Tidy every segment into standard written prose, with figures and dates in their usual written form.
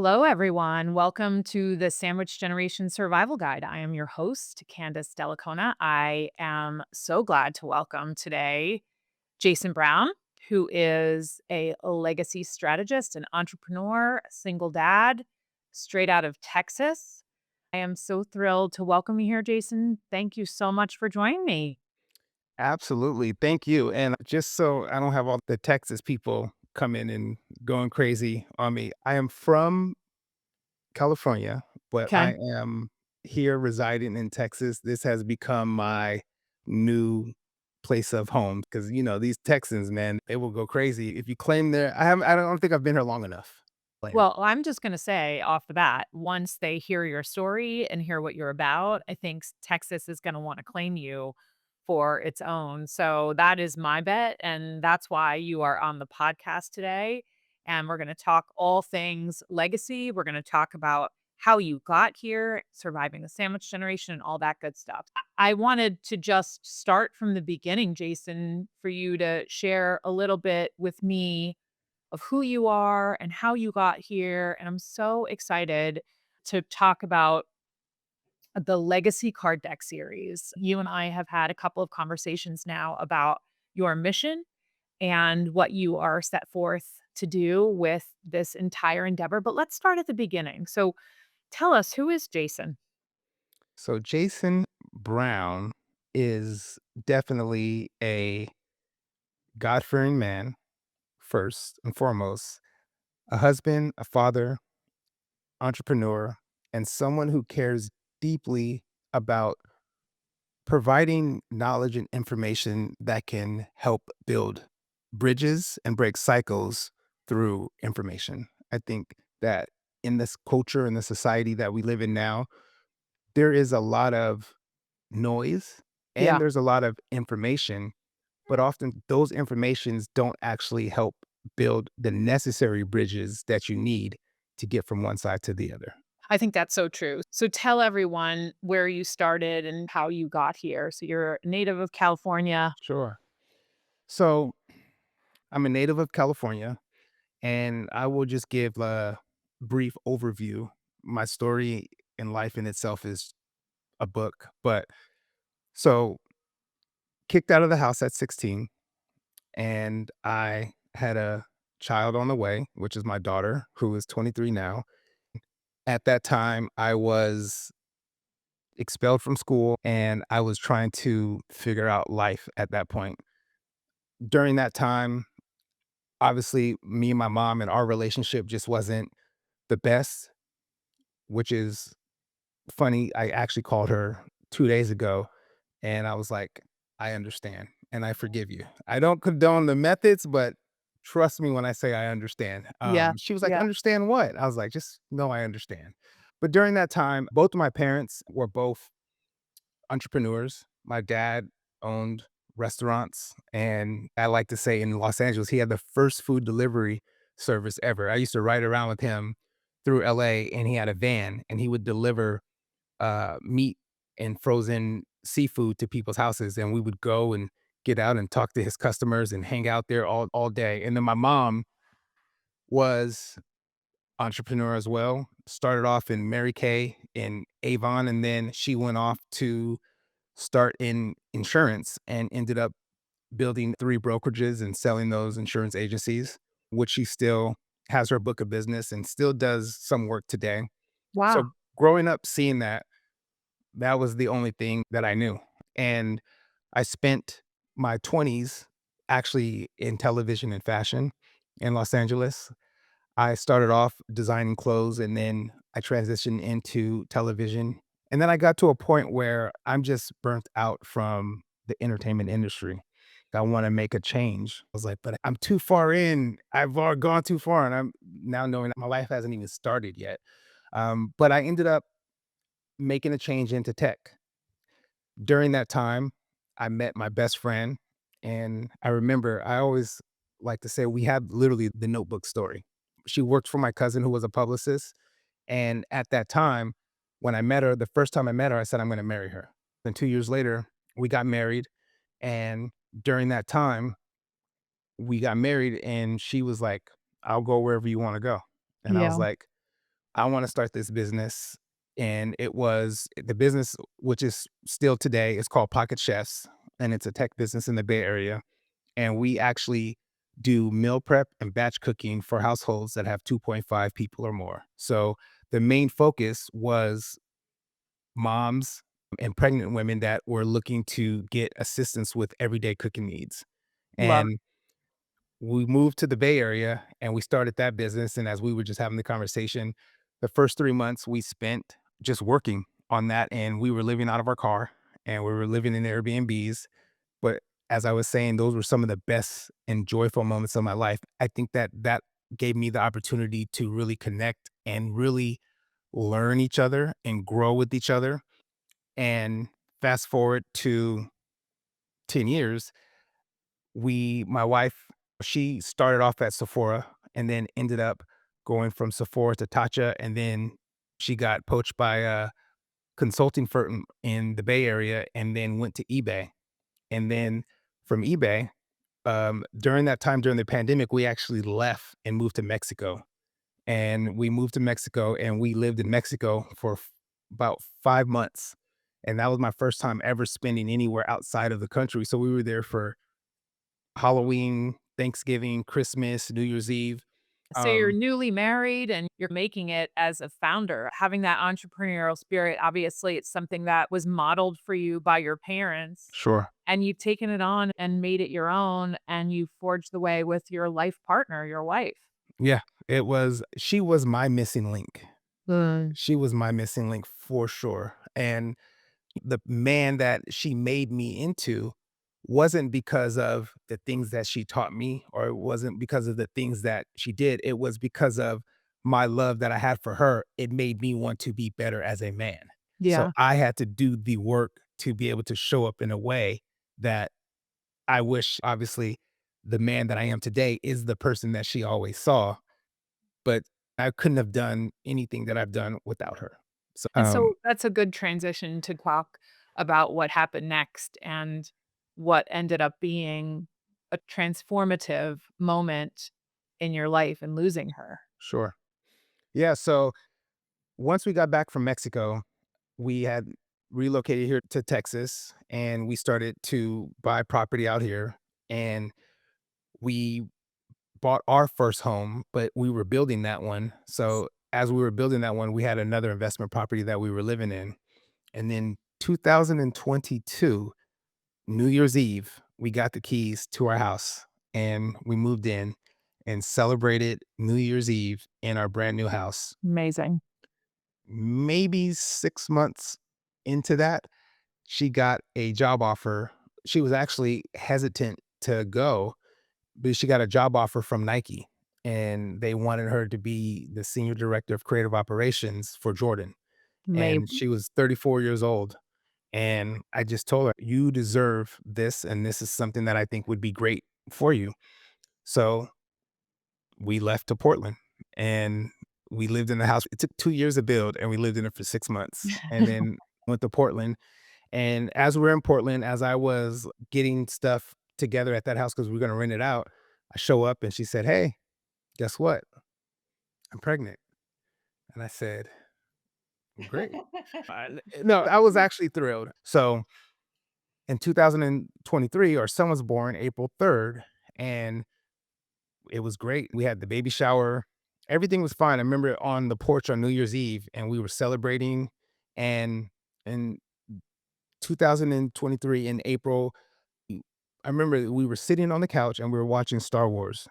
Hello, everyone. Welcome to the Sandwich Generation Survival Guide. I am your host, Candace Dellacona. I am so glad to welcome today Jason Brown, who is a legacy strategist, an entrepreneur, a single dad, straight out of Texas. I am so thrilled to welcome you here, Jason. Thank you so much for joining me. Absolutely. Thank you. And just so I don't have all the Texas people coming and going crazy on me, I am from California, but I Okay. am here residing in Texas. This has become my new place of home because, these Texans, man, they will go crazy if you claim they're, I don't think I've been here long enough. Claim. Well, I'm just going to say off the bat, once they hear your story and hear what you're about, I think Texas is going to want to claim you for its own. So that is my bet. And that's why you are on the podcast today. And we're going to talk all things legacy. We're going to talk about how you got here, surviving the sandwich generation, and all that good stuff. I wanted to just start from the beginning, Jason, for you to share a little bit with me of who you are and how you got here. And I'm so excited to talk about the Legacy Card Deck series. You and I have had a couple of conversations now about your mission and what you are set forth to do with this entire endeavor. But let's start at the beginning. So tell us, who is Jason? So, Jason Brown is definitely a God fearing man, first and foremost, a husband, a father, entrepreneur, and someone who cares deeply about providing knowledge and information that can help build bridges and break cycles through information. I think that in this culture and the society that we live in now, there is a lot of noise and Yeah. there's a lot of information, but often those informations don't actually help build the necessary bridges that you need to get from one side to the other. I think that's so true. So tell everyone where you started and how you got here. So you're a native of California. Sure. So I'm a native of California, and I will just give a brief overview. My story in life in itself is a book, but so kicked out of the house at 16, and I had a child on the way, which is my daughter, who is 23 now. At that time, I was expelled from school and I was trying to figure out life at that point. During that time, obviously, me and my mom and our relationship just wasn't the best, which is funny. I actually called her 2 days ago and I was like, "I understand and I forgive you." I don't condone the methods, but trust me when I say I understand. Yeah. She was like, Yeah. "Understand what?" I was like, "Just know I understand." But during that time, both of my parents were both entrepreneurs. My dad owned restaurants, and I like to say in Los Angeles, he had the first food delivery service ever. I used to ride around with him through LA, and he had a van, and he would deliver meat and frozen seafood to people's houses, and we would go and get out and talk to his customers and hang out there all day. And then my mom was entrepreneur as well. Started off in Mary Kay in Avon, and then she went off to start in insurance and ended up building 3 brokerages and selling those insurance agencies, which she still has her book of business and still does some work today. Wow. So growing up seeing that, that was the only thing that I knew. And I spent my 20s actually in television and fashion in Los Angeles. I started off designing clothes and then I transitioned into television. And then I got to a point where I'm just burnt out from the entertainment industry. I want to make a change. I was like, but I'm too far in. I've already gone too far. And I'm now knowing that my life hasn't even started yet. But I ended up making a change into tech. During that time, I met my best friend. And I remember I always like to say we had literally the notebook story. She worked for my cousin who was a publicist. And at that time, when I met her, the first time I met her, I said, I'm going to marry her. Then 2 years later, we got married. And during that time, we got married and she was like, I'll go wherever you want to go. And I was Yeah. like, I want to start this business. And it was the business, which is still today, is called Pocket Chefs, and it's a tech business in the Bay Area. And we actually do meal prep and batch cooking for households that have 2.5 people or more. So the main focus was moms and pregnant women that were looking to get assistance with everyday cooking needs. Love And we moved to the Bay Area and we started that business. And as we were just having the conversation, the first 3 months we spent just working on that. And we were living out of our car and we were living in Airbnbs. But as I was saying, those were some of the best and joyful moments of my life. I think that that gave me the opportunity to really connect and really learn each other and grow with each other. And fast forward to 10 years, my wife, she started off at Sephora and then ended up going from Sephora to Tatcha. And then she got poached by a consulting firm in the Bay Area and then went to eBay. And then from eBay, during that time during the pandemic, we actually left and moved to Mexico. And we moved to Mexico and we lived in Mexico for about 5 months. And that was my first time ever spending anywhere outside of the country. So we were there for Halloween, Thanksgiving, Christmas, New Year's Eve. So you're Um, newly married and you're making it as a founder. Having that entrepreneurial spirit, obviously, it's something that was modeled for you by your parents, sure. and you've taken it on and made it your own, and you forged the way with your life partner, your wife. Yeah, she was my missing link. Mm. She was my missing link for sure. And the man that she made me into wasn't because of the things that she taught me, or it wasn't because of the things that she did. It was because of my love that I had for her. It made me want to be better as a man. So Yeah. I had to do the work to be able to show up in a way that I wish, obviously, the man that I am today is the person that she always saw, but I couldn't have done anything that I've done without her. So, And so that's a good transition to talk about what happened next and what ended up being a transformative moment in your life and losing her. sure. Yeah, so once we got back from Mexico, we had relocated here to Texas and we started to buy property out here. And we bought our first home, but we were building that one. So as we were building that one, we had another investment property that we were living in. And then 2022, New Year's Eve, we got the keys to our house and we moved in and celebrated New Year's Eve in our brand new house. Amazing. Maybe 6 months into that, she got a job offer. She was actually hesitant to go, but she got a job offer from Nike, and they wanted her to be the senior director of creative operations for Jordan, Maybe. and she was 34 years old, and I just told her, "You deserve this, and this is something that I think would be great for you." So, we left to Portland, and we lived in the house. It took 2 years to build, and we lived in it for 6 months, and then went to Portland. And as we're in Portland, as I was getting stuff together at that house because we are gonna rent it out, I show up and she said, "Hey, guess what? I'm pregnant." And I said, "Well, great." No, I was actually thrilled. So in 2023, our son was born April 3rd, and it was great. We had the baby shower. Everything was fine. I remember on the porch on New Year's Eve, and we were celebrating. And in 2023, in April, I remember we were sitting on the couch and we were watching Star Wars,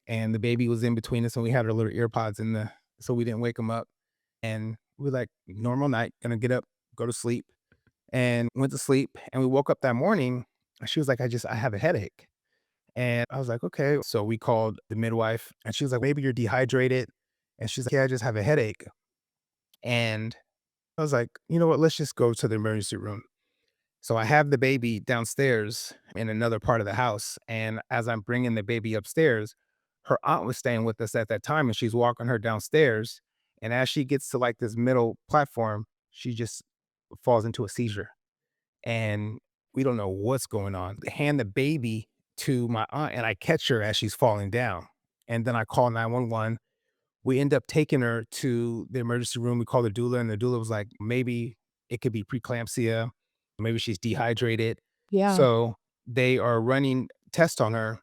and the baby was in between us, and we had our little ear pods in the so we didn't wake him up. And we were like, normal night, gonna get up, go to sleep, and went to sleep. And we woke up that morning, and she was like, I have a headache. And I was like, okay. So we called the midwife, and she was like, maybe you're dehydrated. And she's like, yeah, I just have a headache. And I was like, you know what? Let's just go to the emergency room. So I have the baby downstairs in another part of the house, and as I'm bringing the baby upstairs, her aunt was staying with us at that time, and she's walking her downstairs, and as she gets to, like, this middle platform, she just falls into a seizure, and we don't know what's going on. I hand the baby to my aunt, and I catch her as she's falling down, and then I call 911. We end up taking her to the emergency room. We called the doula, and the doula was like, maybe it could be preeclampsia. Maybe she's dehydrated. Yeah. So they are running tests on her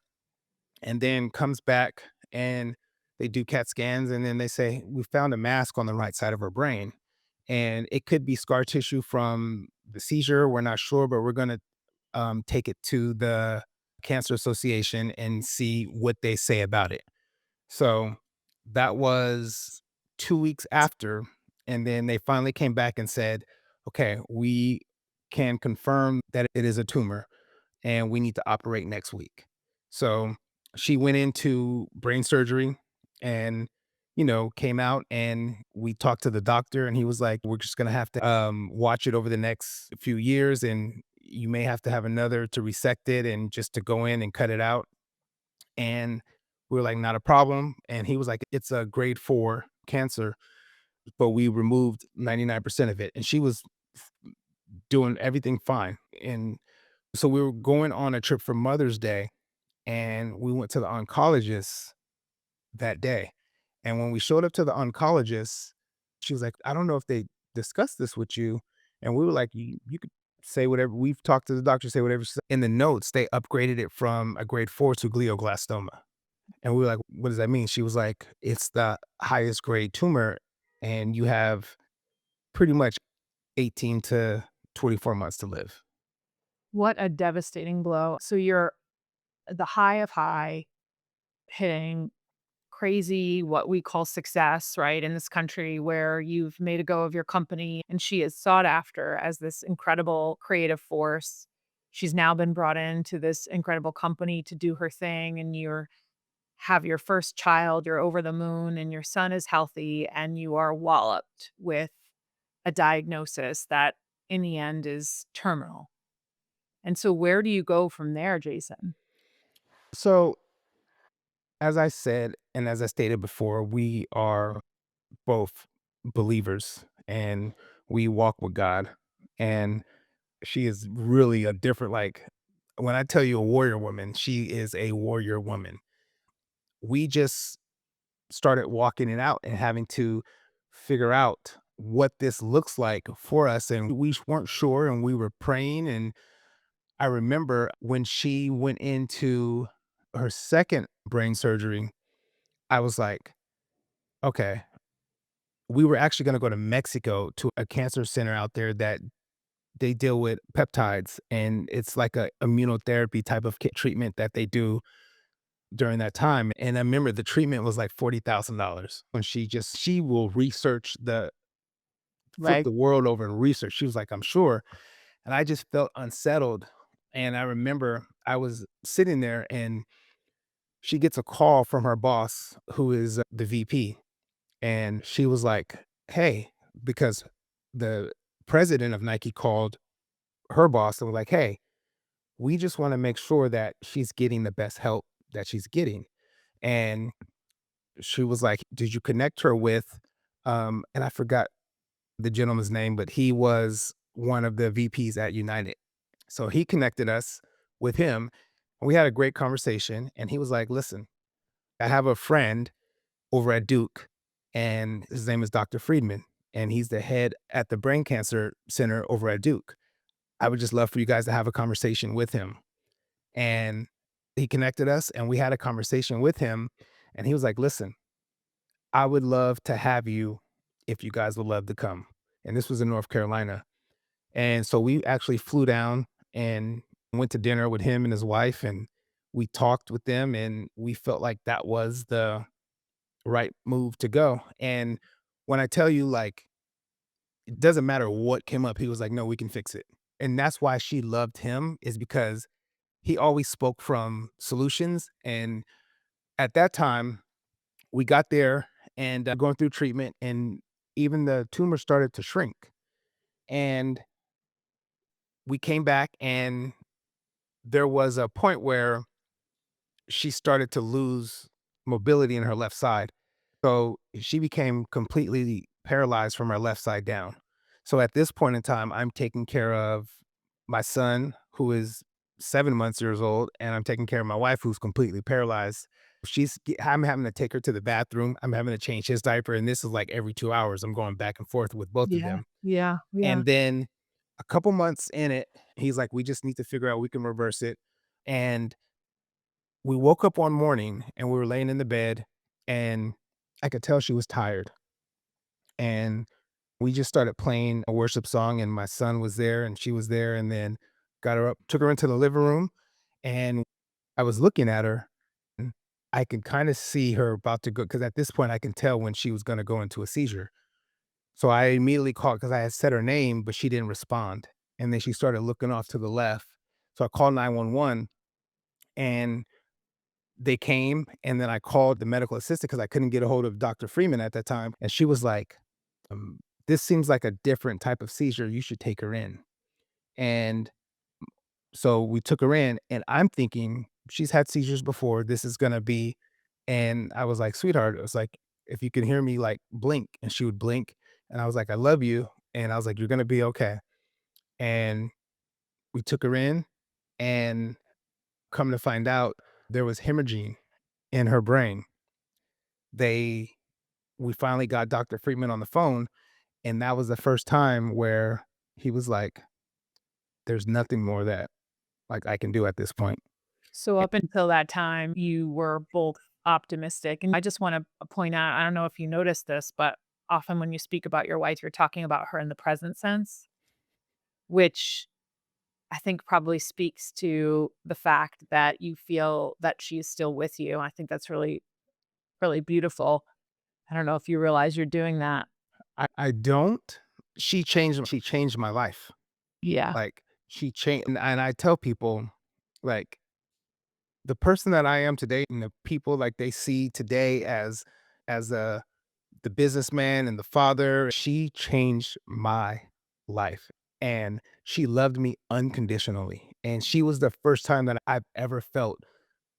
and then comes back and they do CAT scans. And then they say, we found a mask on the right side of her brain. And it could be scar tissue from the seizure. We're not sure, but we're going to take it to the Cancer Association and see what they say about it. So that was 2 weeks after, and then they finally came back and said, "Okay, we can confirm that it is a tumor, and we need to operate next week." So she went into brain surgery and, came out, and we talked to the doctor, and he was like, "We're just gonna have to, watch it over the next few years, and you may have to have another to resect it and just to go in and cut it out." And we were like, "Not a problem." And he was like, "It's a grade 4 cancer, but we removed 99% of it." And she was doing everything fine. And so we were going on a trip for Mother's Day, and we went to the oncologist that day. And when we showed up to the oncologist, she was like, "I don't know if they discussed this with you." And we were like, "You could say whatever. We've talked to the doctor, say whatever." In the notes, they upgraded it from a grade 4 to glioblastoma. And we were like, "What does that mean?" She was like, "It's the highest grade tumor, and you have pretty much 18 to 24 months to live." What a devastating blow. So you're the high of high, hitting crazy, what we call success, right? In this country where you've made a go of your company and she is sought after as this incredible creative force. She's now been brought into this incredible company to do her thing, and you're have your first child, you're over the moon, and your son is healthy, and you are walloped with a diagnosis that in the end is terminal. And so where do you go from there, Jason? So, as I said, and as I stated before, we are both believers and we walk with God. And she is really a different, like, when I tell you a warrior woman, she is a warrior woman. We just started walking it out and having to figure out what this looks like for us. And we weren't sure, and we were praying. And I remember when she went into her second brain surgery, I was like, okay, we were actually going to go to Mexico to a cancer center out there that they deal with peptides. And it's like a immunotherapy type of treatment that they do during that time. And I remember the treatment was like $40,000. When she will research flip Right. the world over and research. She was like, "I'm sure." And I just felt unsettled. And I remember I was sitting there, and she gets a call from her boss, who is the VP. And she was like, "Hey," because the president of Nike called her boss and was like, "Hey, we just want to make sure that she's getting the best help that she's getting." And she was like, "Did you connect her with," and I forgot the gentleman's name, but he was one of the VPs at United. So he connected us with him. We had a great conversation, and he was like, "Listen, I have a friend over at Duke, and his name is Dr. Friedman, and he's the head at the brain cancer center over at Duke. I would just love for you guys to have a conversation with him." And he connected us, and we had a conversation with him, and he was like, "Listen, I would love to have you if you guys would love to come." And this was in North Carolina. And so we actually flew down and went to dinner with him and his wife, and we talked with them, and we felt like that was the right move to go. And when I tell you, like, it doesn't matter what came up, he was like, "No, we can fix it." And that's why she loved him, is because he always spoke from solutions. And at that time, we got there and going through treatment, and even the tumor started to shrink. And we came back, and there was a point where she started to lose mobility in her left side. So she became completely paralyzed from her left side down. So at this point in time, I'm taking care of my son, who is 7 months years old, and I'm taking care of my wife, who's completely paralyzed. I'm having to take her to the bathroom. I'm having to change his diaper, and this is like every 2 hours. I'm going back and forth with both of Yeah, them. yeah, yeah. And then a couple months in it, he's like, "We just need to figure out we can reverse it." And we woke up one morning and we were laying in the bed, and I could tell she was tired. And we just started playing a worship song, and my son was there and she was there, and then got her up, took her into the living room, and I was looking at her, and I can kinda see her about to go, because at this point, I can tell when she was gonna go into a seizure. So I immediately called because I had said her name, but she didn't respond, and then she started looking off to the left. So I called 911, and they came, and then I called the medical assistant because I couldn't get a hold of Dr. Freeman at that time, and she was like, "This seems like a different type of seizure, you should take her in." And so we took her in, and I'm thinking, "She's had seizures before, this is gonna be." And I was like, "Sweetheart," I was like, "if you can hear me, like, blink." And she would blink, and I was like, "I love you," and I was like, "You're gonna be okay." And we took her in, and come to find out, there was hemorrhaging in her brain. They We finally got Dr. Friedman on the phone, and that was the first time where he was like, "There's nothing more that, like, I can do at this point." So Eh up until that time, you were both optimistic, and I just wanna point out, I don't know if you noticed this, but often when you speak about your wife, you're talking about her in the present sense, which I think probably speaks to the fact that you feel that she's still with you. I think that's really, really beautiful. I don't know if you realize you're doing that. I don't. She changed my life. Yeah. Like, she changed, and I tell people, like, the person that I am today and the people, like, they see today as, the businessman and the father, she changed my life, and she loved me unconditionally, and she was the first time that I've ever felt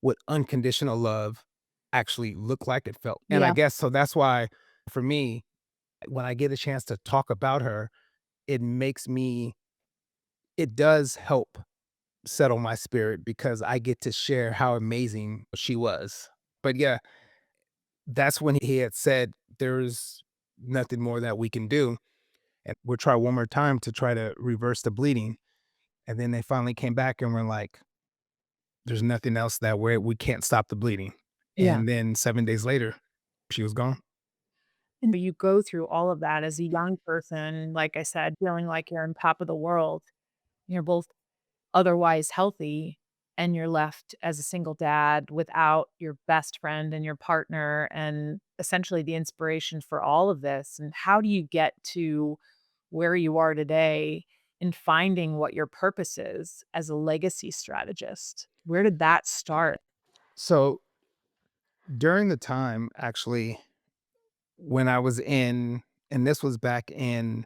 what unconditional love actually looked like, it felt. And I Yeah. guess so that's why, for me, when I get a chance to talk about her, it makes me it does help settle my spirit because I get to share how amazing she was. But yeah, that's when he had said, "There's nothing more that we can do, and we'll try one more time to try to reverse the bleeding." And then they finally came back and were like, "There's nothing else that we can't stop the bleeding." Yeah. And then 7 days later, she was gone. And you go through all of that as a young person, like I said, feeling like you're on top of the world. You're both otherwise healthy, and you're left as a single dad without your best friend and your partner and essentially the inspiration for all of this. And how do you get to where you are today in finding what your purpose is as a legacy strategist? Where did that start? So, during the time, actually, when I was in and this was back in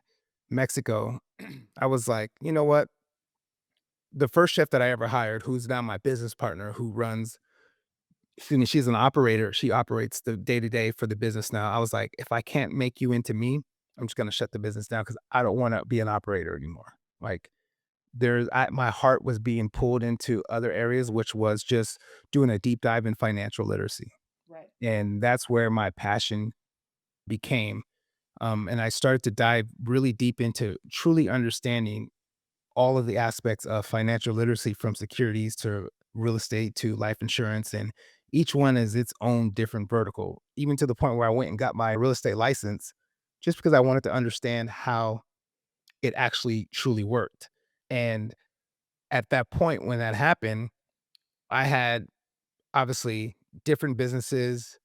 Mexico, I was like, "You know what? The first chef that I ever hired, who's now my business partner, who runs excuse me, she's an operator. She operates the day to day for the business now." I was like, "If I can't make you into me, I'm just gonna shut the business down because I don't wanna be an operator anymore." Like, my heart was being pulled into other areas, which was just doing a deep dive in financial literacy, Right. and that's where my passion became. And I started to dive really deep into truly understanding all of the aspects of financial literacy, from securities to real estate to life insurance. And each one is its own different vertical, even to the point where I went and got my real estate license just because I wanted to understand how it actually truly worked. And at that point, when that happened, I had obviously different businesses.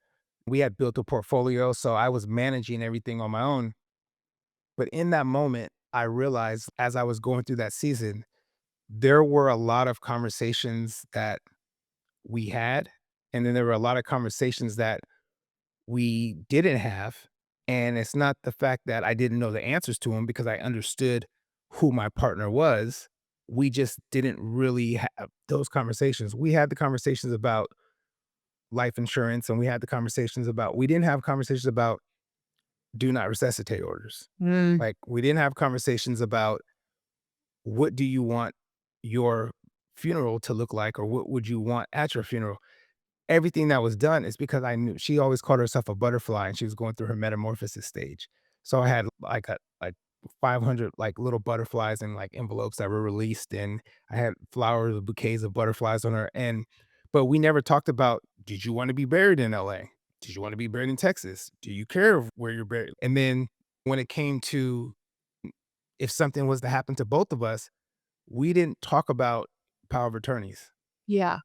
We had built a portfolio. So I was managing everything on my own. But in that moment, I realized as I was going through that season, there were a lot of conversations that we had, and then there were a lot of conversations that we didn't have. And it's not the fact that I didn't know the answers to them because I understood who my partner was. We just didn't really have those conversations. We had the conversations about life insurance, and we had the conversations about, we didn't have conversations about do not resuscitate orders. Mm. Like, we didn't have conversations about what do you want your funeral to look like, or what would you want at your funeral? everything that was done is because I knew she always called herself a butterfly and she was going through her metamorphosis stage. So I had like 500 like little butterflies in like envelopes that were released, and I had flowers, bouquets of butterflies on her. And but we never talked about, did you want to be buried in LA? Did you want to be buried in Texas? Do you care where you're buried? And then when it came to if something was to happen to both of us, we didn't talk about power of attorneys. Yeah.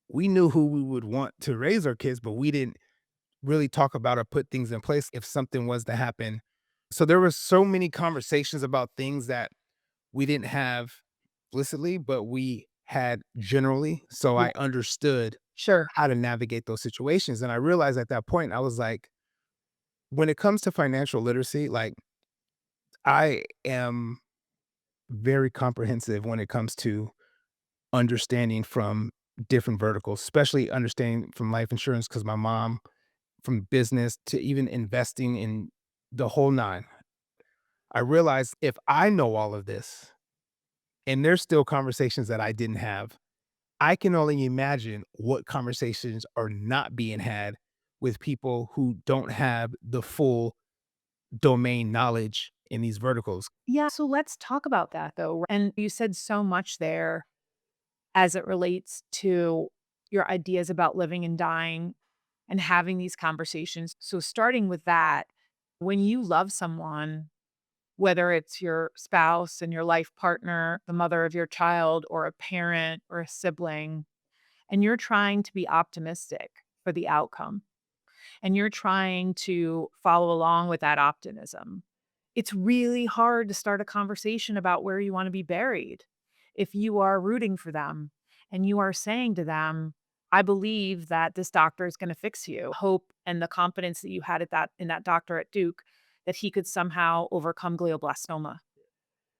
We knew who we would want to raise our kids, but we didn't really talk about or put things in place if something was to happen. So there were so many conversations about things that we didn't have explicitly, but we had generally. So Yeah. I understood Sure. how to navigate those situations. And I realized at that point, I was like, when it comes to financial literacy, like I am very comprehensive when it comes to understanding from different verticals, especially understanding from life insurance, because my mom, from business to even investing in the whole nine. I realized if I know all of this and there's still conversations that I didn't have, I can only imagine what conversations are not being had with people who don't have the full domain knowledge in these verticals. Yeah, so let's talk about that though. And you said so much there as it relates to your ideas about living and dying and having these conversations. So starting with that, when you love someone, whether it's your spouse and your life partner, the mother of your child, or a parent or a sibling, and you're trying to be optimistic for the outcome, and you're trying to follow along with that optimism, it's really hard to start a conversation about where you want to be buried. If you are rooting for them and you are saying to them, I believe that this doctor is going to fix you. Hope and the confidence that you had at that in that doctor at Duke that he could somehow overcome glioblastoma.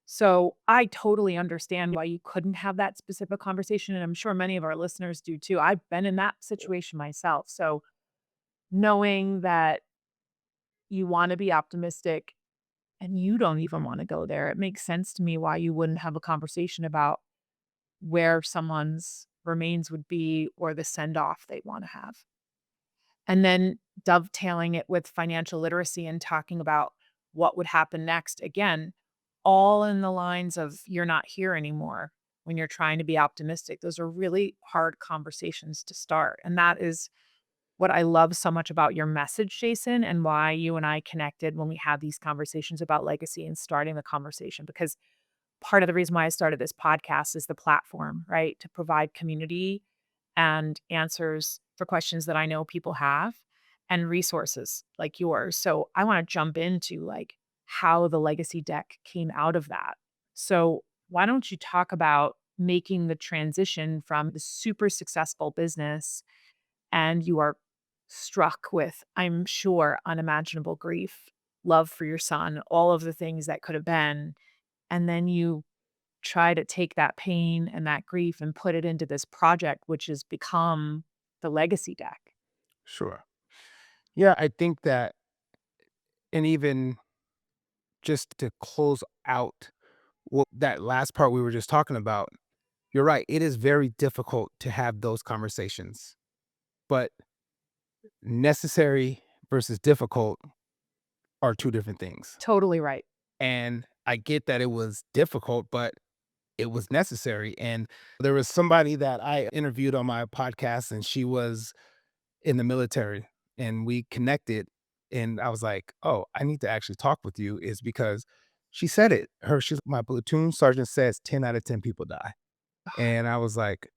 So I totally understand why you couldn't have that specific conversation. And I'm sure many of our listeners do too. I've been in that situation myself. So knowing that you want to be optimistic and you don't even wanna go there. It makes sense to me why you wouldn't have a conversation about where someone's remains would be or the send off they wanna have. And then dovetailing it with financial literacy and talking about what would happen next, again, all in the lines of you're not here anymore when you're trying to be optimistic. Those are really hard conversations to start, and that is what I love so much about your message, Jason, and why you and I connected when we had these conversations about legacy and starting the conversation. Because part of the reason why I started this podcast is the platform, right? To provide community and answers for questions that I know people have and resources like yours. So I want to jump into like how the legacy deck came out of that. So why don't you talk about making the transition from the super successful business and you are struck with, I'm sure, unimaginable grief, love for your son, all of the things that could have been, and then you try to take that pain and that grief and put it into this project, which has become the legacy deck. Sure. Yeah, I think that, and even just to close out that last part we were just talking about, you're right. It is very difficult to have those conversations, but necessary versus difficult are two different things. Totally right. And I get that it was difficult, but it was necessary. And there was somebody that I interviewed on my podcast, and she was in the military, and we connected. And I was like, oh, I need to actually talk with you, is because she said it. She's my platoon sergeant says 10 out of 10 people die. And I was like,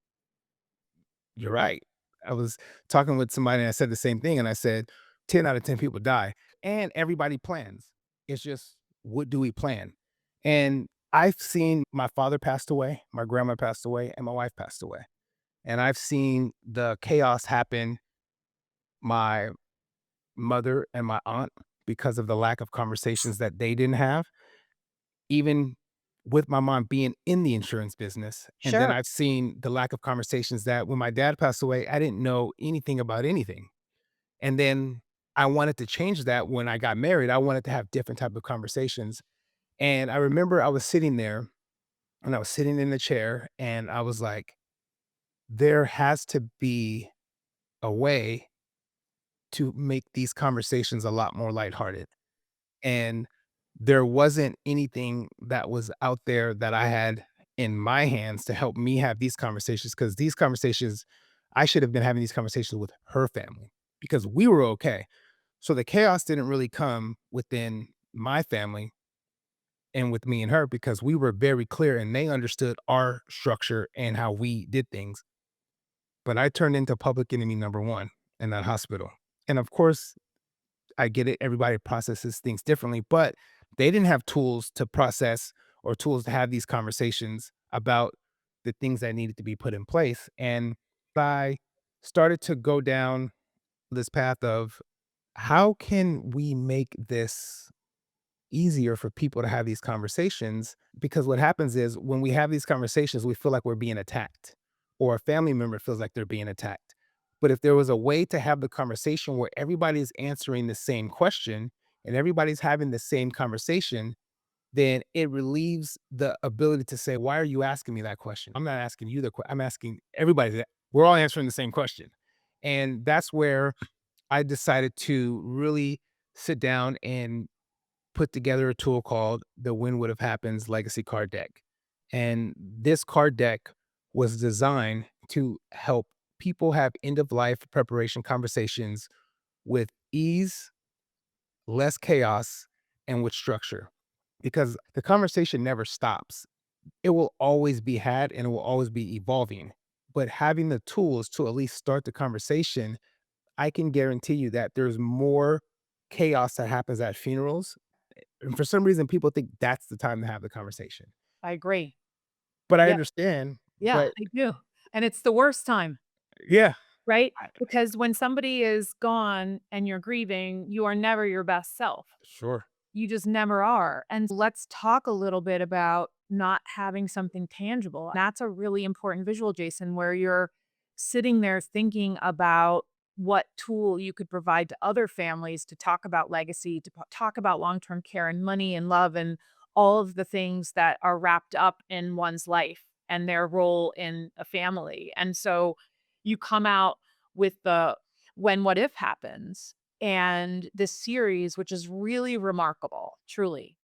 you're right. I was talking with somebody and I said the same thing. And I said, 10 out of 10 people die and everybody plans. It's just, what do we plan? And I've seen my father passed away, my grandma passed away, and my wife passed away. And I've seen the chaos happen, my mother and my aunt, because of the lack of conversations that they didn't have, even with my mom being in the insurance business. And then Sure. I've seen the lack of conversations that when my dad passed away, I didn't know anything about anything. And then I wanted to change that when I got married. I wanted to have different type of conversations. And I remember I was sitting there and I was sitting in the chair and I was like, there has to be a way to make these conversations a lot more lighthearted. And there wasn't anything that was out there that I had in my hands to help me have these conversations, because these conversations, I should have been having these conversations with her family because we were okay. So the chaos didn't really come within my family and with me and her because we were very clear and they understood our structure and how we did things. But I turned into public enemy number one in that hospital. And of course, I get it. Everybody processes things differently, but they didn't have tools to process or tools to have these conversations about the things that needed to be put in place. And I started to go down this path of how can we make this easier for people to have these conversations? Because what happens is when we have these conversations, we feel like we're being attacked, or a family member feels like they're being attacked. But if there was a way to have the conversation where everybody's answering the same question and everybody's having the same conversation, then it relieves the ability to say, "Why are you asking me that question? I'm not asking you the question. I'm asking everybody that." We're all answering the same question. And that's where I decided to really sit down and put together a tool called the When Would Have Happens Legacy Card Deck. And this card deck was designed to help people have end of life preparation conversations with ease, less chaos, and with structure. Because the conversation never stops. It will always be had and it will always be evolving. But having the tools to at least start the conversation, I can guarantee you that there's more chaos that happens at funerals, and for some reason, people think that's the time to have the conversation. I agree. But I Yeah, understand, yeah, but I do, and it's the worst time, yeah. right? I Because when somebody is gone and you're grieving, you are never your best self. Sure. You just never are. And let's talk a little bit about not having something tangible. That's a really important visual, Jason, where you're sitting there thinking about what tool you could provide to other families to talk about legacy, to talk about long term care and money and love and all of the things that are wrapped up in one's life and their role in a family. And so you come out with the when what if happens and this series, which is really remarkable, truly.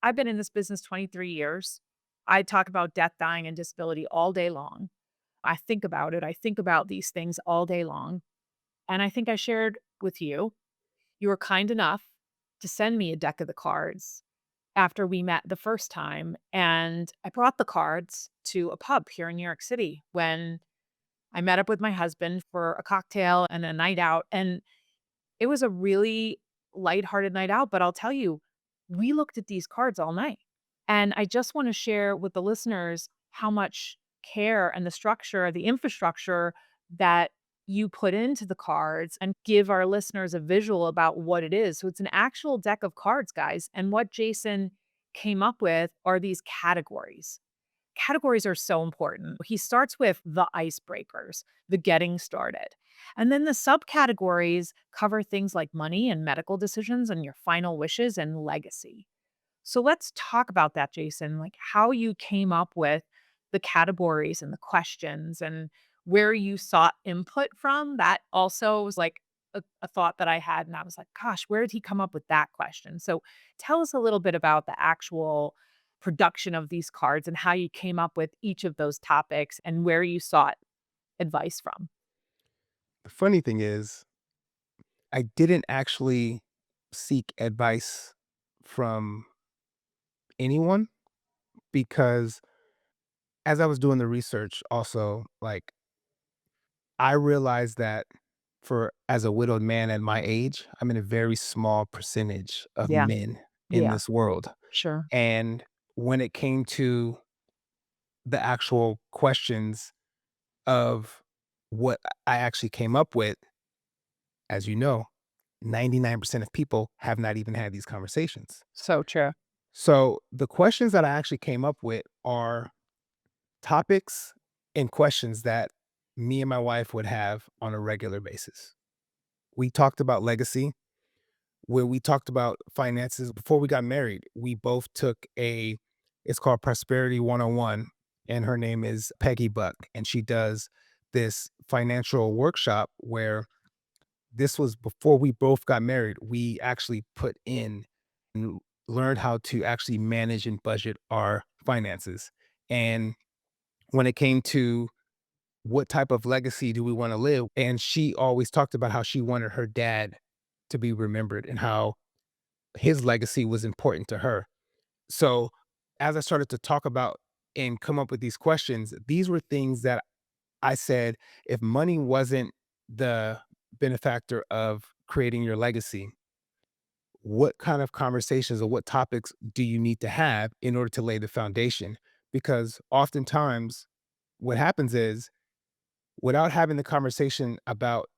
I've been in this business 23 years. I talk about death, dying, and disability all day long. I think about it. I think about these things all day long. And I think I shared with you, you were kind enough to send me a deck of the cards after we met the first time. And I brought the cards to a pub here in New York City when I met up with my husband for a cocktail and a night out. And it was a really lighthearted night out, but I'll tell you, we looked at these cards all night. And I just want to share with the listeners how much care and the structure, the infrastructure that you put into the cards and give our listeners a visual about what it is. So it's an actual deck of cards, guys. And what Jason came up with are these categories. Categories are so important. He starts with the icebreakers, the getting started. And then the subcategories cover things like money and medical decisions and your final wishes and legacy. So let's talk about that, Jason, like how you came up with the categories and the questions and where you sought input from. That also was like a thought that I had. And I was like, gosh, where did he come up with that question? So tell us a little bit about the actual production of these cards and how you came up with each of those topics and where you sought advice from. The funny thing is, I didn't actually seek advice from anyone because as I was doing the research also, like, I realized that for as a widowed man at my age, I'm in a very small percentage of Yeah. men in Yeah. this world. Sure. And when it came to the actual questions of what I actually came up with, as you know, 99% of people have not even had these conversations. So true. So the questions that I actually came up with are topics and questions that me and my wife would have on a regular basis. We talked about legacy, where we talked about finances before we got married. We both took it's called Prosperity 101, and her name is Peggy Buck, and she does this financial workshop where this was before we both got married. We actually put in and learned how to actually manage and budget our finances. And when it came to what type of legacy do we want to live, and she always talked about how she wanted her dad to be remembered and how his legacy was important to her. So as I started to talk about and come up with these questions, these were things that I said, if money wasn't the benefactor of creating your legacy, what kind of conversations or what topics do you need to have in order to lay the foundation? Because oftentimes what happens is without having the conversation about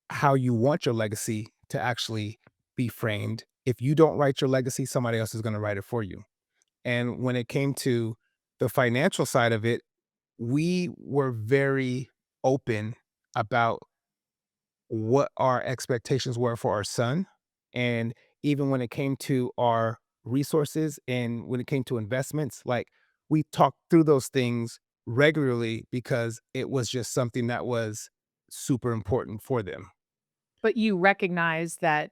how you want your legacy to actually be framed, if you don't write your legacy, somebody else is going to write it for you. And when it came to the financial side of it, we were very open about what our expectations were for our son. And even when it came to our resources and when it came to investments, like we talked through those things regularly because it was just something that was super important for them. But you recognize that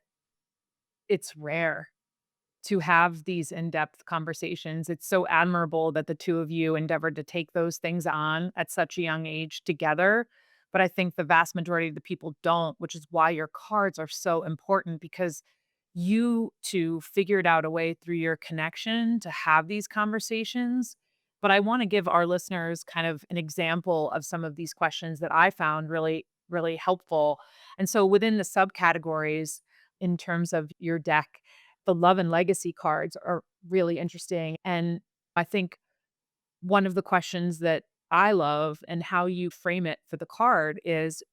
it's rare to have these in-depth conversations. It's so admirable that the 2 of you endeavored to take those things on at such a young age together, but I think the vast majority of the people don't, which is why your cards are so important because you 2 figured out a way through your connection to have these conversations. But I wanna give our listeners kind of an example of some of these questions that I found really, really helpful. And so within the subcategories in terms of your deck, the love and legacy cards are really interesting. And I think one of the questions that I love and how you frame it for the card is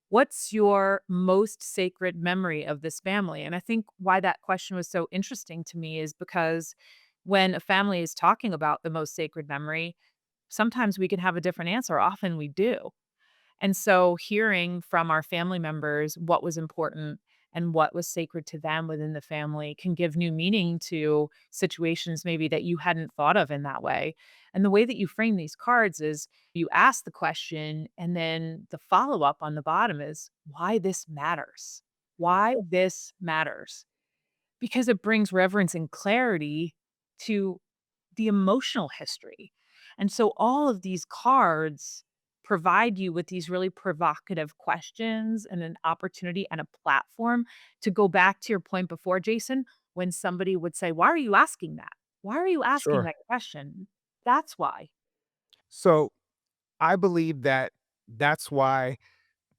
what's your most sacred memory of this family? And I think why that question was so interesting to me is because when a family is talking about the most sacred memory, sometimes we can have a different answer. Often we do. And so hearing from our family members what was important and what was sacred to them within the family can give new meaning to situations maybe that you hadn't thought of in that way. And the way that you frame these cards is you ask the question, and then the follow up on the bottom is why this matters. Why this matters. Because it brings reverence and clarity to the emotional history. And so all of these cards provide you with these really provocative questions and an opportunity and a platform to go back to your point before, Jason, when somebody would say, "Why are you asking that? Why are you asking Sure. that question?" That's why. So I believe that that's why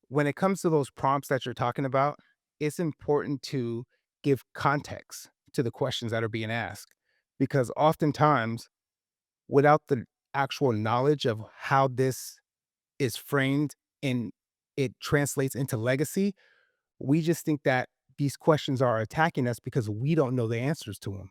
when it comes to those prompts that you're talking about, it's important to give context to the questions that are being asked because oftentimes without the actual knowledge of how this is framed and it translates into legacy, we just think that these questions are attacking us because we don't know the answers to them.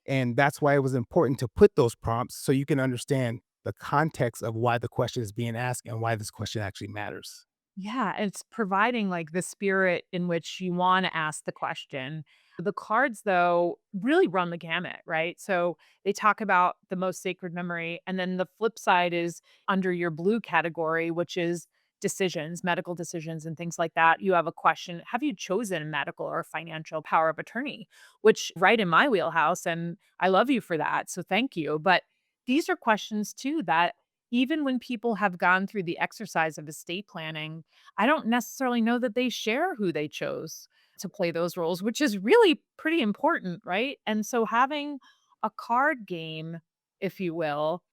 And that's why it was important to put those prompts so you can understand the context of why the question is being asked and why this question actually matters. Yeah, it's providing, like, the spirit in which you wanna ask the question. The cards, though, really run the gamut, right? So, they talk about the most sacred memory, and then the flip side is under your blue category, which is decisions, medical decisions, and things like that. You have a question, have you chosen a medical or financial power of attorney? Which right in my wheelhouse, and I love you for that, so thank you. But these are questions too that even when people have gone through the exercise of estate planning, I don't necessarily know that they share who they chose to play those roles, which is really pretty important, right? And so having a card game, if you will,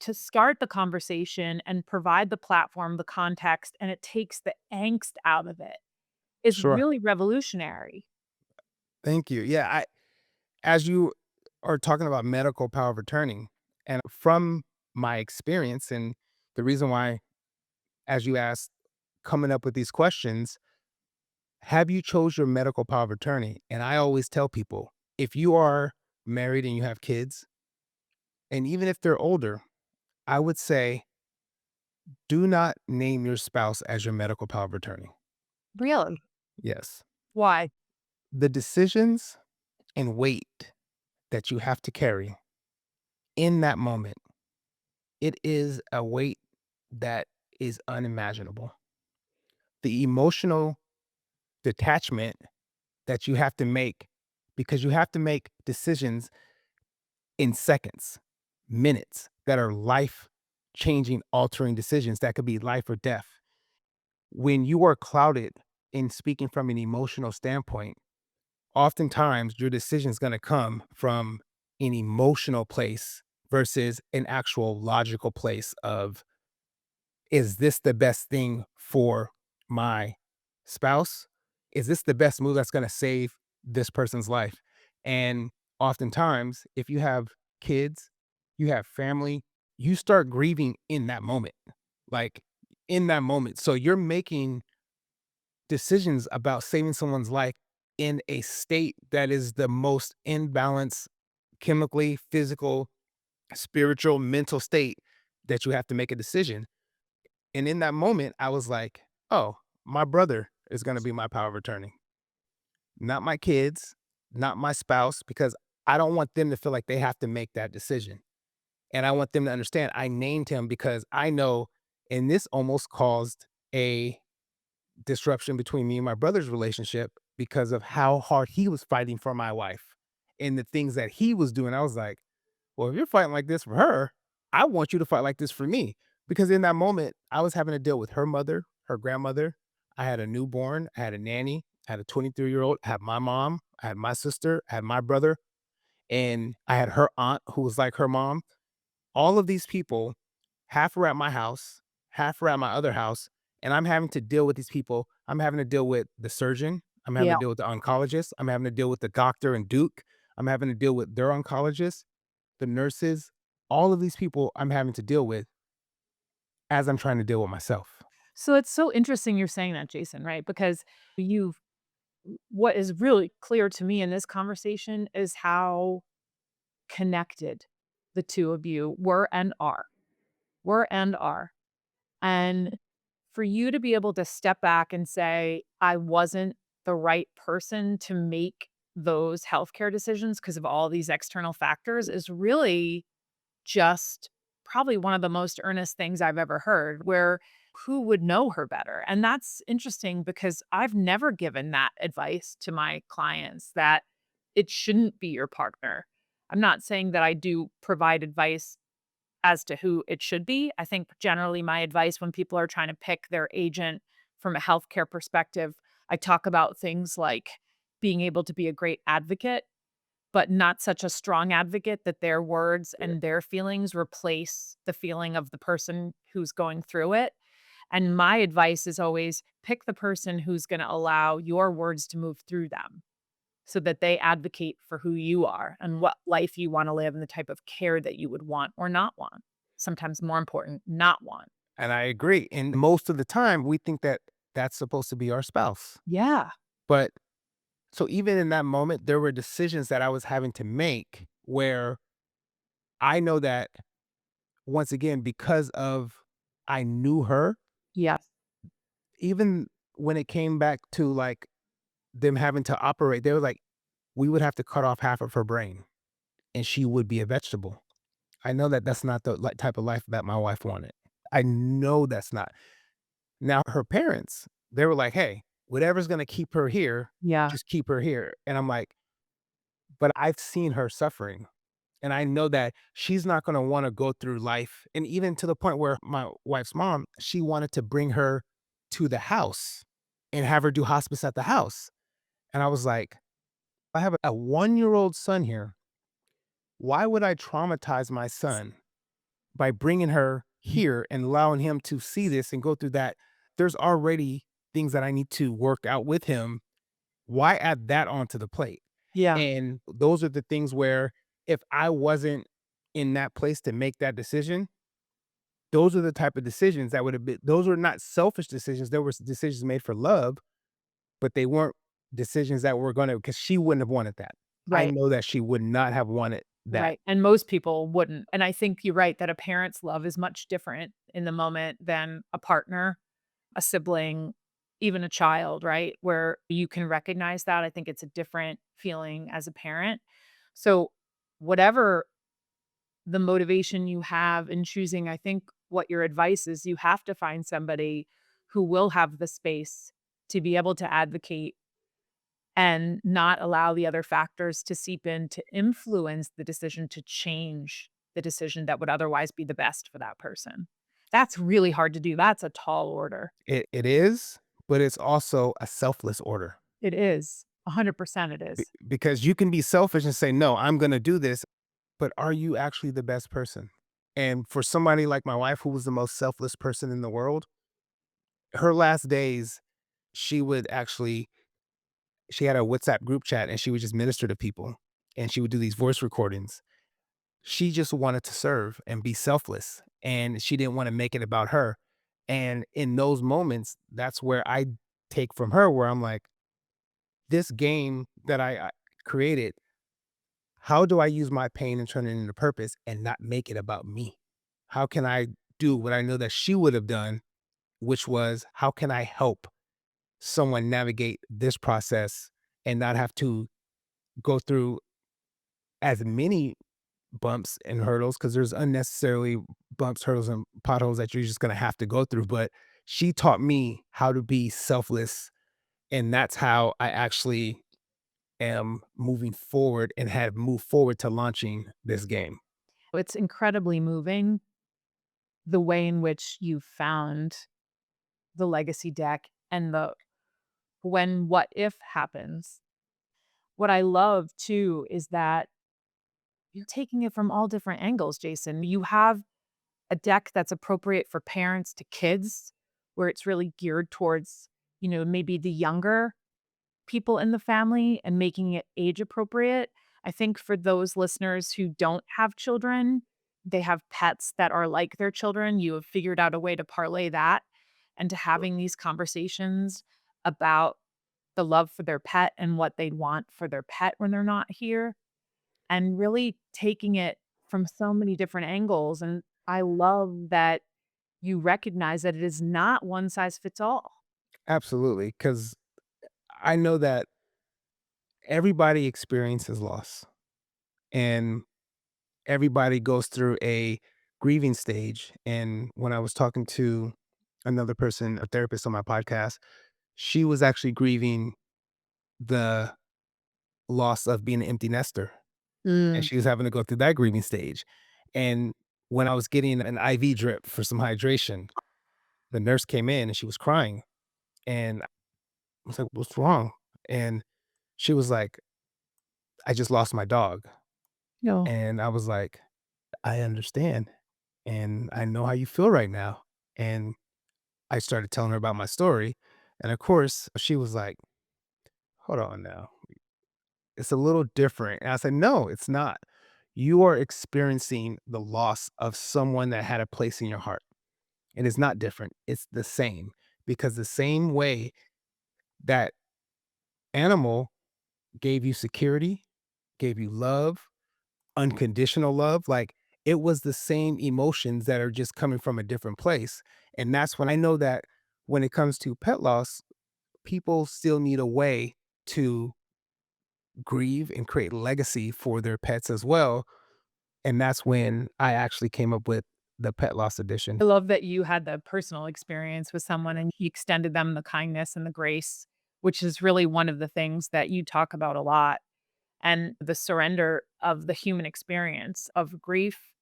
to start the conversation and provide the platform, the context, and it takes the angst out of it is Sure. really revolutionary. Thank you. Yeah, as you are talking about medical power of attorney, and from my experience and the reason why, as you asked, coming up with these questions, have you chose your medical power of attorney? And I always tell people, if you are married and you have kids, and even if they're older, I would say do not name your spouse as your medical power of attorney. Really? Yes. Why? The decisions and weight that you have to carry in that moment, it is a weight that is unimaginable. The emotional detachment that you have to make because you have to make decisions in seconds, minutes that are life changing, altering decisions that could be life or death. When you are clouded in speaking from an emotional standpoint, oftentimes your decision is going to come from an emotional place versus an actual logical place of, is this the best thing for my spouse? Is this the best move that's going to save this person's life? And oftentimes, if you have kids, you have family, you start grieving in that moment, like in that moment. So you're making decisions about saving someone's life in a state that is the most imbalanced chemically, physical, spiritual, mental state that you have to make a decision. And in that moment, I was like, "Oh, my brother is gonna be my power of attorney, not my kids, not my spouse, because I don't want them to feel like they have to make that decision. And I want them to understand I named him because I know." And this almost caused a disruption between me and my brother's relationship because of how hard he was fighting for my wife and the things that he was doing. I was like, well, if you're fighting like this for her, I want you to fight like this for me. Because in that moment, I was having to deal with her mother, her grandmother. I had a newborn, I had a nanny, I had a 23-year-old, I had my mom, I had my sister, I had my brother, and I had her aunt who was like her mom. All of these people, half were at my house, half were at my other house, and I'm having to deal with these people. I'm having to deal with the surgeon. I'm having Yeah. to deal with the oncologist. I'm having to deal with the doctor and Duke. I'm having to deal with their oncologist, the nurses, all of these people I'm having to deal with as I'm trying to deal with myself. So it's so interesting you're saying that, Jason, right? Because you've what is really clear to me in this conversation is how connected the two of you were and are. Were and are. And for you to be able to step back and say, I wasn't the right person to make those healthcare decisions because of all these external factors is really just probably one of the most earnest things I've ever heard, where who would know her better? And that's interesting because I've never given that advice to my clients that it shouldn't be your partner. I'm not saying that I do provide advice as to who it should be. I think generally my advice when people are trying to pick their agent from a healthcare perspective, I talk about things like being able to be a great advocate, but not such a strong advocate that their words Yeah. and their feelings replace the feeling of the person who's going through it. And my advice is always pick the person who's going to allow your words to move through them so that they advocate for who you are and what life you want to live and the type of care that you would want or not want. Sometimes more important, not want. And I agree. And most of the time, we think that that's supposed to be our spouse. Yeah. But so even in that moment, there were decisions that I was having to make where I know that once again, because of I knew her, Yes. even when it came back to like them having to operate, they were like, we would have to cut off half of her brain and she would be a vegetable. I know that that's not the type of life that my wife wanted. I know that's not. Now, her parents, they were like, hey, whatever's going to keep her here, Yeah. just keep her here. And I'm like, but I've seen her suffering. And I know that she's not gonna wanna go through life, and even to the point where my wife's mom, she wanted to bring her to the house and have her do hospice at the house. And I was like, "I have a one-year-old son here. Why would I traumatize my son by bringing her here and allowing him to see this and go through that? There's already things that I need to work out with him. Why add that onto the plate?" Yeah. And those are the things where if I wasn't in that place to make that decision, those are the type of decisions that would have been those were not selfish decisions. There was decisions made for love, but they weren't decisions that were gonna because she wouldn't have wanted that. I Right. know that she would not have wanted that. Right. And most people wouldn't. And I think you're right that a parent's love is much different in the moment than a partner, a sibling, even a child, right? Where you can recognize that. I think it's a different feeling as a parent. So, whatever the motivation you have in choosing, I think what your advice is. You have to find somebody who will have the space to be able to advocate and not allow the other factors to seep in to influence the decision to change the decision that would otherwise be the best for that person. That's really hard to do. That's a tall order. It is, but it's also a selfless order. It is. 100% it is. Because you can be selfish and say, "No, I'm gonna do this," but are you actually the best person? And for somebody like my wife, who was the most selfless person in the world, her last days, she would actually she had a WhatsApp group chat and she would just minister to people and she would do these voice recordings. She just wanted to serve and be selfless, and she didn't wanna make it about her. And in those moments, that's where I take from her where I'm like, "This game that I created, how do I use my pain and turn it into purpose and not make it about me? How can I do what I know that she would have done, which was how can I help someone navigate this process and not have to go through as many bumps and hurdles because there's unnecessarily bumps, hurdles, and potholes that you're just gonna have to go through." But she taught me how to be selfless, and that's how I actually am moving forward and have moved forward to launching this game. It's incredibly moving the way in which you found the legacy deck and the when what if happens. What I love too is that you're taking it from all different angles, Jason. You have a deck that's appropriate for parents to kids, where it's really geared towards, maybe the younger people in the family and making it age appropriate. I think for those listeners who don't have children, they have pets that are like their children. You have figured out a way to parlay that into having these conversations about the love for their pet and what they'd want for their pet when they're not here, and really taking it from so many different angles. And I love that you recognize that it is not one size fits all. Absolutely, because I know that everybody experiences loss and everybody goes through a grieving stage. And when I was talking to another person, a therapist on my podcast, she was actually grieving the loss of being an empty nester, and Mm. she was having to go through that grieving stage. And when I was getting an IV drip for some hydration, the nurse came in and she was crying. And I was like, "What's wrong?" And she was like, "I just lost my dog." No. And I was like, "I understand. And I know how you feel right now." And I started telling her about my story. And of course, she was like, "Hold on now. It's a little different." And I said, "No, it's not. You are experiencing the loss of someone that had a place in your heart. It is not different. It's the same because the same way that animal gave you security, gave you love, unconditional love, like it was the same emotions that are just coming from a different place." And that's when I know that when it comes to pet loss, people still need a way to grieve and create legacy for their pets as well. And that's when I actually came up with the pet loss edition. I love that you had the personal experience with someone and you extended them the kindness and the grace, which is really one of the things that you talk about a lot. And the surrender of the human experience of grief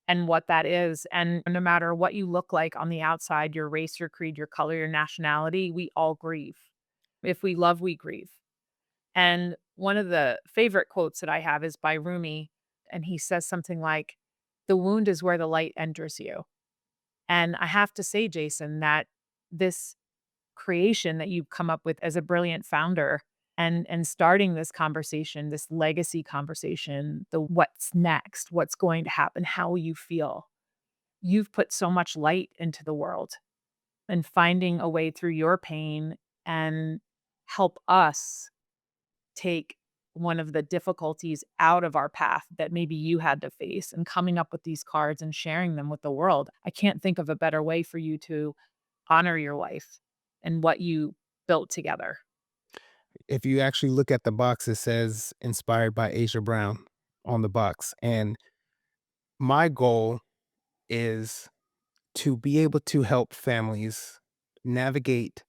and what that is. And no matter what you look like on the outside, your race, your creed, your color, your nationality, we all grieve. If we love, we grieve. And one of the favorite quotes that I have is by Rumi. And he says something like, "The wound is where the light enters you." And I have to say, Jason, that this creation that you've come up with as a brilliant founder and starting this conversation, this legacy conversation, the what's next, what's going to happen, how you feel. You've put so much light into the world and finding a way through your pain and help us take one of the difficulties out of our path that maybe you had to face and coming up with these cards and sharing them with the world. I can't think of a better way for you to honor your wife and what you built together. If you actually look at the box, it says inspired by Asia Brown on the box. And my goal is to be able to help families navigate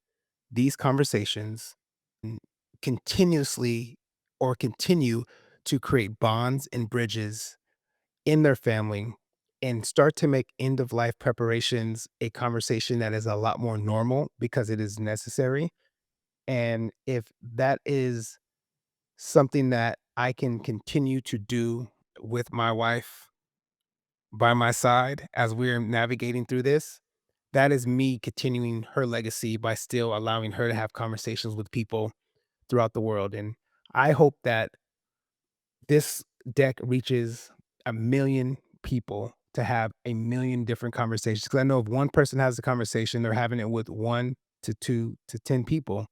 these conversations and continuously or continue to create bonds and bridges in their family and start to make end of life preparations a conversation that is a lot more normal because it is necessary. And if that is something that I can continue to do with my wife by my side as we're navigating through this, that is me continuing her legacy by still allowing her to have conversations with people throughout the world. And I hope that this deck reaches 1,000,000 people to have 1,000,000 different conversations. Because I know if one person has a conversation, they're having it with 1 to 2 to 10 people.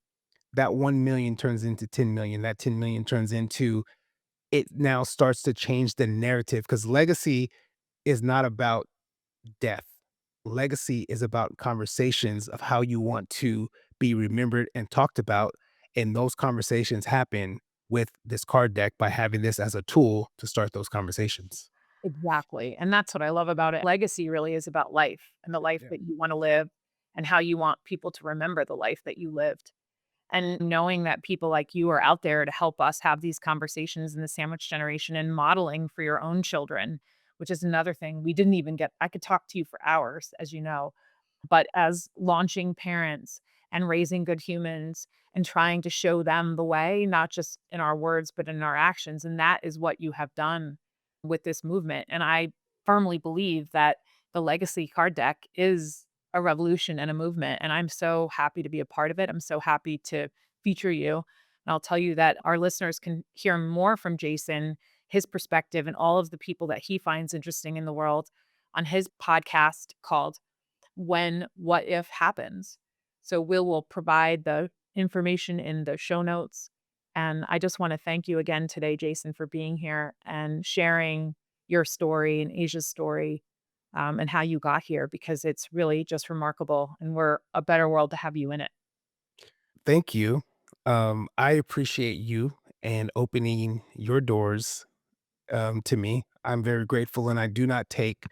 That 1,000,000 turns into 10,000,000. That 10,000,000 turns into it now starts to change the narrative because legacy is not about death. Legacy is about conversations of how you want to be remembered and talked about. And those conversations happen with this card deck by having this as a tool to start those conversations. Exactly, and that's what I love about it. Legacy really is about life and the life Yeah. that you wanna live and how you want people to remember the life that you lived. And knowing that people like you are out there to help us have these conversations in the sandwich generation and modeling for your own children, which is another thing we didn't even get. I could talk to you for hours, as you know, but as launching parents and raising good humans and trying to show them the way, not just in our words, but in our actions. And that is what you have done with this movement. And I firmly believe that the legacy card deck is a revolution and a movement. And I'm so happy to be a part of it. I'm so happy to feature you. And I'll tell you that our listeners can hear more from Jason, his perspective, and all of the people that he finds interesting in the world on his podcast called When What If Happens. So will provide the information in the show notes. And I just want to thank you again today, Jason, for being here and sharing your story and Asia's story, and how you got here because it's really just remarkable. And we're a better world to have you in it. Thank you. I appreciate you and opening your doors to me. I'm very grateful, and I do not take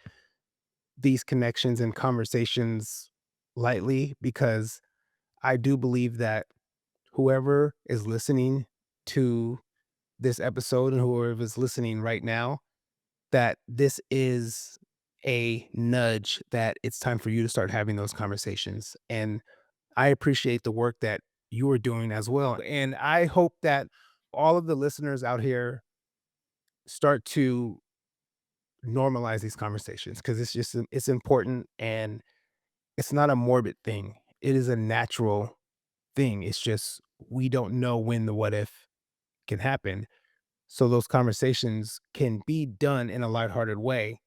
these connections and conversations lightly because I do believe that whoever is listening to this episode and whoever is listening right now, that this is a nudge that it's time for you to start having those conversations. And I appreciate the work that you are doing as well. And I hope that all of the listeners out here start to normalize these conversations because it's just it's important and it's not a morbid thing. It is a natural thing. It's just we don't know when the what if can happen. So those conversations can be done in a lighthearted way.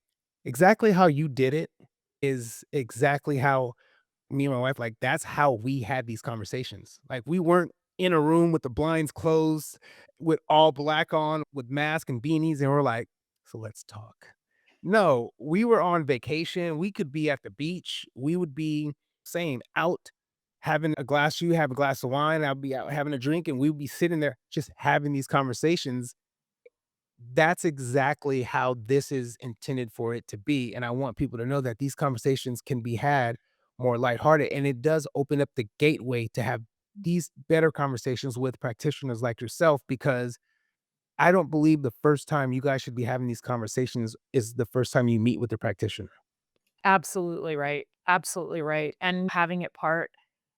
Exactly how you did it is exactly how me and my wife, like, that's how we had these conversations. Like, we weren't in a room with the blinds closed, with all black on, with masks and beanies, and we're like, "So let's talk." No, we were on vacation. We could be at the beach. We would be same out having a glass, you have a glass of wine, I'll be out having a drink, and we would be sitting there just having these conversations. That's exactly how this is intended for it to be, and I want people to know that these conversations can be had more lighthearted, and it does open up the gateway to have these better conversations with practitioners like yourself, because I don't believe the first time you guys should be having these conversations is the first time you meet with the practitioner. Absolutely right. Absolutely right. And having it part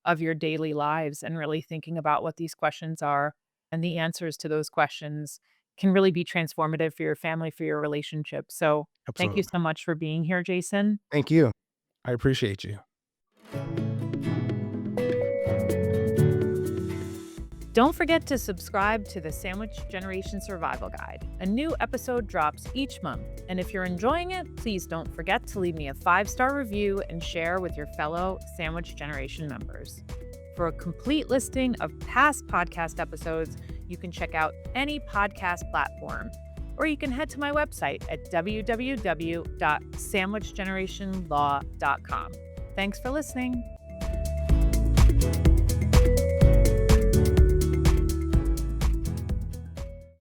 of your daily lives and really thinking about what these questions are and the answers to those questions can really be transformative for your family, for your relationship. So thank you Absolutely. so much for being here, Jason. Thank you. I appreciate you. Don't forget to subscribe to the Sandwich Generation Survival Guide. A new episode drops each month. And if you're enjoying it, please don't forget to leave me a 5-star review and share with your fellow Sandwich Generation members. For a complete listing of past podcast episodes, you can check out any podcast platform, or you can head to my website at www.sandwichgenerationlaw.com. Thanks for listening.